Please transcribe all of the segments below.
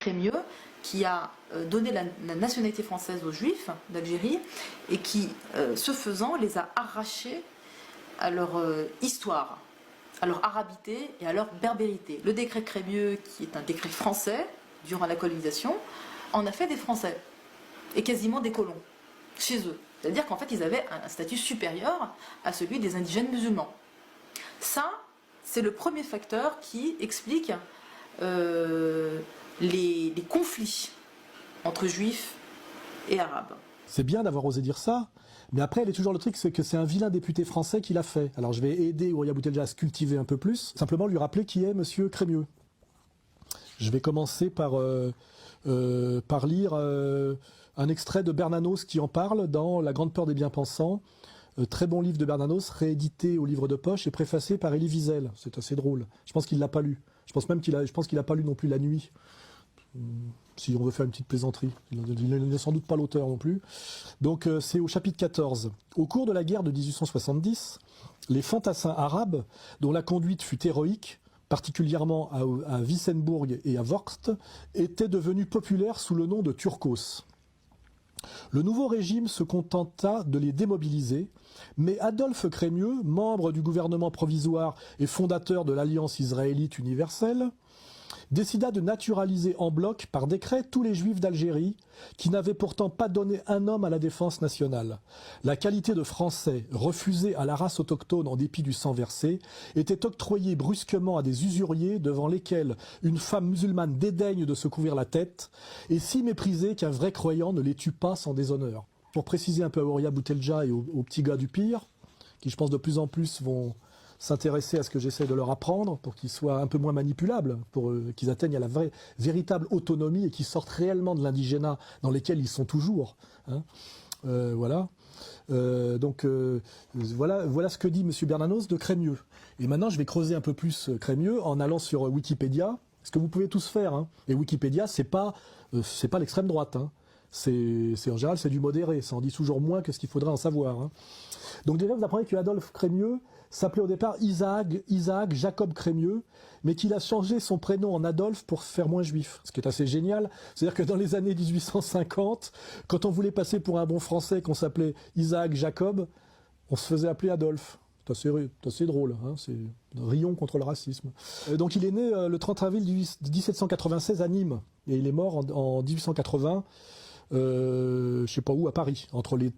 Crémieux, qui a donné la nationalité française aux Juifs d'Algérie et qui, ce faisant, les a arrachés à leur histoire, à leur arabité et à leur berbérité. Le décret Crémieux, qui est un décret français durant la colonisation, en a fait des Français et quasiment des colons chez eux. C'est-à-dire qu'en fait, ils avaient un statut supérieur à celui des indigènes musulmans. Ça, c'est le premier facteur qui explique les conflits entre juifs et arabes. C'est bien d'avoir osé dire ça, mais après, il y a toujours le truc, c'est que c'est un vilain député français qui l'a fait. Alors je vais aider Horia Boutelja à se cultiver un peu plus, simplement lui rappeler qui est Monsieur Crémieux. Je vais commencer par lire un extrait de Bernanos qui en parle dans La Grande Peur des Bien-Pensants. Très bon livre de Bernanos, réédité au livre de poche et préfacé par Elie Wiesel. C'est assez drôle. Je pense qu'il l'a pas lu. Je pense qu'il a pas lu non plus La Nuit. Si on veut faire une petite plaisanterie. Il n'est sans doute pas l'auteur non plus. Donc c'est au chapitre 14. Au cours de la guerre de 1870, les fantassins arabes, dont la conduite fut héroïque, particulièrement à Wissembourg et à Vorst, étaient devenus populaires sous le nom de Turcos. Le nouveau régime se contenta de les démobiliser, mais Adolphe Crémieux, membre du gouvernement provisoire et fondateur de l'Alliance israélite universelle, décida de naturaliser en bloc par décret tous les juifs d'Algérie, qui n'avaient pourtant pas donné un homme à la défense nationale. La qualité de français, refusée à la race autochtone en dépit du sang versé, était octroyée brusquement à des usuriers devant lesquels une femme musulmane dédaigne de se couvrir la tête, et si méprisée qu'un vrai croyant ne les tue pas sans déshonneur. Pour préciser un peu à Horia Boutelja et aux petits gars du pire, qui je pense de plus en plus vont s'intéresser à ce que j'essaie de leur apprendre pour qu'ils soient un peu moins manipulables, pour qu'ils atteignent à la véritable autonomie et qu'ils sortent réellement de l'indigénat dans lesquels ils sont toujours. Hein. Voilà. Voilà ce que dit M. Bernanos de Crémieux. Et maintenant, je vais creuser un peu plus Crémieux en allant sur Wikipédia, ce que vous pouvez tous faire. Hein. Et Wikipédia, c'est pas l'extrême droite. Hein. C'est en général, c'est du modéré. Ça en dit toujours moins que ce qu'il faudrait en savoir. Hein. Donc déjà, vous apprenez que Adolphe Crémieux s'appelait au départ Isaac Jacob Crémieux, mais qu'il a changé son prénom en Adolphe pour faire moins juif, ce qui est assez génial. C'est-à-dire que dans les années 1850, quand on voulait passer pour un bon français qu'on s'appelait Isaac Jacob, on se faisait appeler Adolphe. C'est assez drôle, hein, c'est rions contre le racisme. Donc il est né le 30 avril 1796 à Nîmes, et il est mort en 1880, je sais pas où, à Paris. Entre les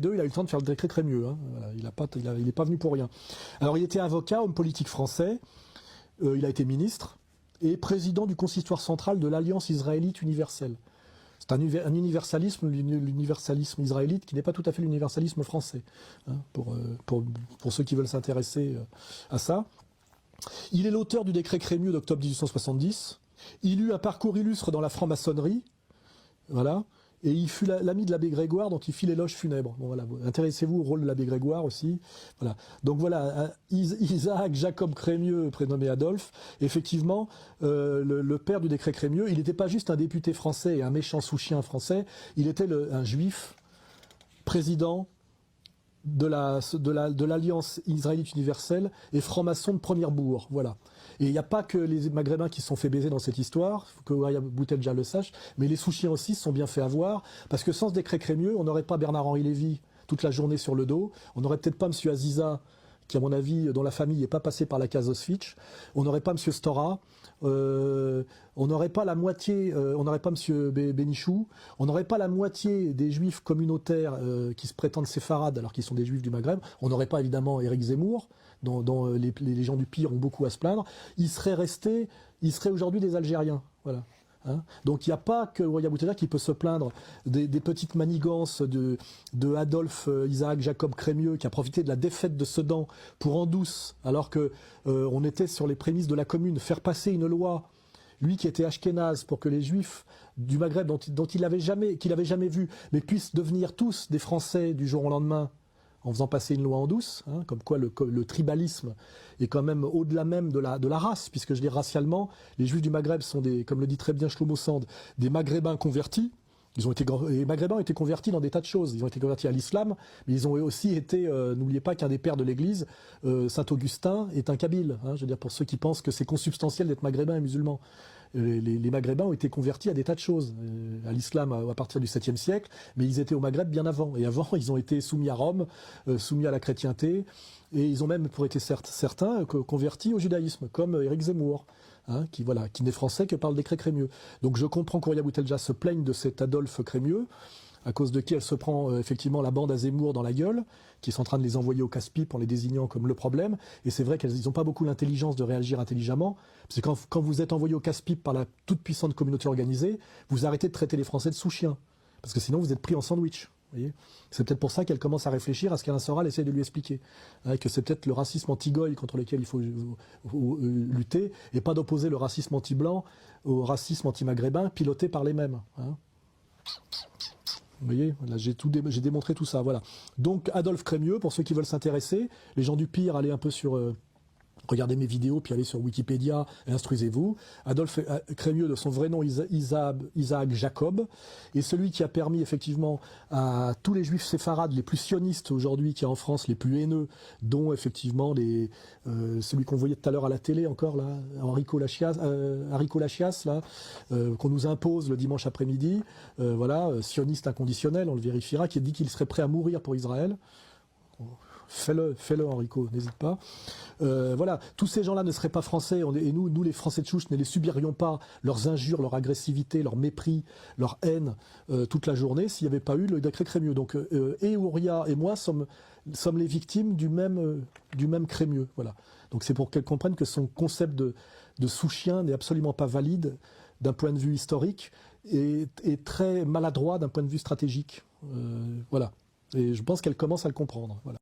deux, il a eu le temps de faire le décret Crémieux. Hein. Voilà, il n'est pas venu pour rien. Alors il était avocat, homme politique français, il a été ministre, et président du consistoire central de l'Alliance israélite universelle. C'est un universalisme, l'universalisme israélite, qui n'est pas tout à fait l'universalisme français, hein, pour ceux qui veulent s'intéresser à ça. Il est l'auteur du décret Crémieux d'octobre 1870. Il eut un parcours illustre dans la franc-maçonnerie, voilà, et il fut l'ami de l'abbé Grégoire, dont il fit l'éloge funèbre. Bon, voilà, intéressez-vous au rôle de l'abbé Grégoire aussi. Voilà. Donc voilà, Isaac Jacob Crémieux, prénommé Adolphe, effectivement, le père du décret Crémieux, il n'était pas juste un député français et un méchant sous-chien français, il était un juif, président de l'Alliance israélite universelle et franc-maçon de premier bourg, voilà. Et il n'y a pas que les Maghrébins qui se sont fait baiser dans cette histoire, il faut que Horia Boutelja le sache, mais les sous-chiens aussi se sont bien fait avoir, parce que sans ce décret Crémieux, on n'aurait pas Bernard-Henri Lévy toute la journée sur le dos, on n'aurait peut-être pas M. Aziza, qui à mon avis, dont la famille n'est pas passée par la case Auschwitz, on n'aurait pas M. Stora, on n'aurait pas la moitié, on n'aurait pas M. Bénichou, on n'aurait pas la moitié des juifs communautaires qui se prétendent séfarades alors qu'ils sont des juifs du Maghreb, on n'aurait pas évidemment Éric Zemmour, dont les gens du pire ont beaucoup à se plaindre, ils seraient aujourd'hui des Algériens, voilà. Hein, donc il n'y a pas que Horia Boutelja qui peut se plaindre des petites manigances de Adolphe Isaac Jacob Crémieux qui a profité de la défaite de Sedan pour en douce, alors que on était sur les prémices de la commune, faire passer une loi, lui qui était ashkénaze, pour que les juifs du Maghreb dont qu'il avait jamais vu, mais puissent devenir tous des Français du jour au lendemain, en faisant passer une loi en douce, hein, comme quoi le tribalisme est quand même au-delà même de la race, puisque je dis racialement, les Juifs du Maghreb sont comme le dit très bien Shlomo Sand, des Maghrébins convertis. Les Maghrébins ont été convertis dans des tas de choses. Ils ont été convertis à l'islam, mais ils ont aussi été, n'oubliez pas qu'un des pères de l'Église, Saint Augustin, est un Kabyle. Hein, je veux dire, pour ceux qui pensent que c'est consubstantiel d'être maghrébin et musulman. les Maghrébins ont été convertis à des tas de choses, à l'islam à partir du 7e siècle, mais ils étaient au Maghreb bien avant. Et avant, ils ont été soumis à Rome, soumis à la chrétienté, et ils ont même, pour être certains, convertis au judaïsme, comme Éric Zemmour, hein, qui n'est français que par le décret Crémieux. Donc je comprends qu'Ouria Boutelja se plaigne de cet Adolphe Crémieux, à cause de qui elle se prend effectivement la bande à Zemmour dans la gueule, qui sont en train de les envoyer au casse-pipe en les désignant comme le problème. Et c'est vrai qu'ils n'ont pas beaucoup l'intelligence de réagir intelligemment. Parce que quand vous êtes envoyé au casse-pipe par la toute puissante communauté organisée, vous arrêtez de traiter les Français de sous-chiens. Parce que sinon vous êtes pris en sandwich. C'est peut-être pour ça qu'elle commence à réfléchir à ce qu'Alain Soral essaie de lui expliquer. Hein, que c'est peut-être le racisme anti-goy contre lequel il faut lutter, et pas d'opposer le racisme anti-blanc au racisme anti-maghrébin piloté par les mêmes. Hein. Vous voyez, là, j'ai démontré tout ça. Voilà. Donc Adolphe Crémieux, pour ceux qui veulent s'intéresser, les gens du pire, allez un peu sur... regardez mes vidéos, puis allez sur Wikipédia et instruisez-vous. Adolphe Crémieux, de son vrai nom Isaac Jacob, est celui qui a permis effectivement à tous les juifs séfarades les plus sionistes aujourd'hui qu'il y a en France, les plus haineux, dont effectivement celui qu'on voyait tout à l'heure à la télé encore, là, Enrico Lachias, là, qu'on nous impose le dimanche après-midi, voilà, sioniste inconditionnel, on le vérifiera, qui a dit qu'il serait prêt à mourir pour Israël. Fais-le Enrico, n'hésite pas. Voilà, tous ces gens-là ne seraient pas français, et nous les Français de souche ne les subirions pas, leurs injures, leur agressivité, leur mépris, leur haine, toute la journée, s'il n'y avait pas eu le décret Crémieux. Donc, et Ouria et moi sommes les victimes du même Crémieux. Voilà. Donc c'est pour qu'elles comprennent que son concept de sous-chien n'est absolument pas valide d'un point de vue historique, et très maladroit d'un point de vue stratégique. Voilà. Et je pense qu'elle commence à le comprendre. Voilà.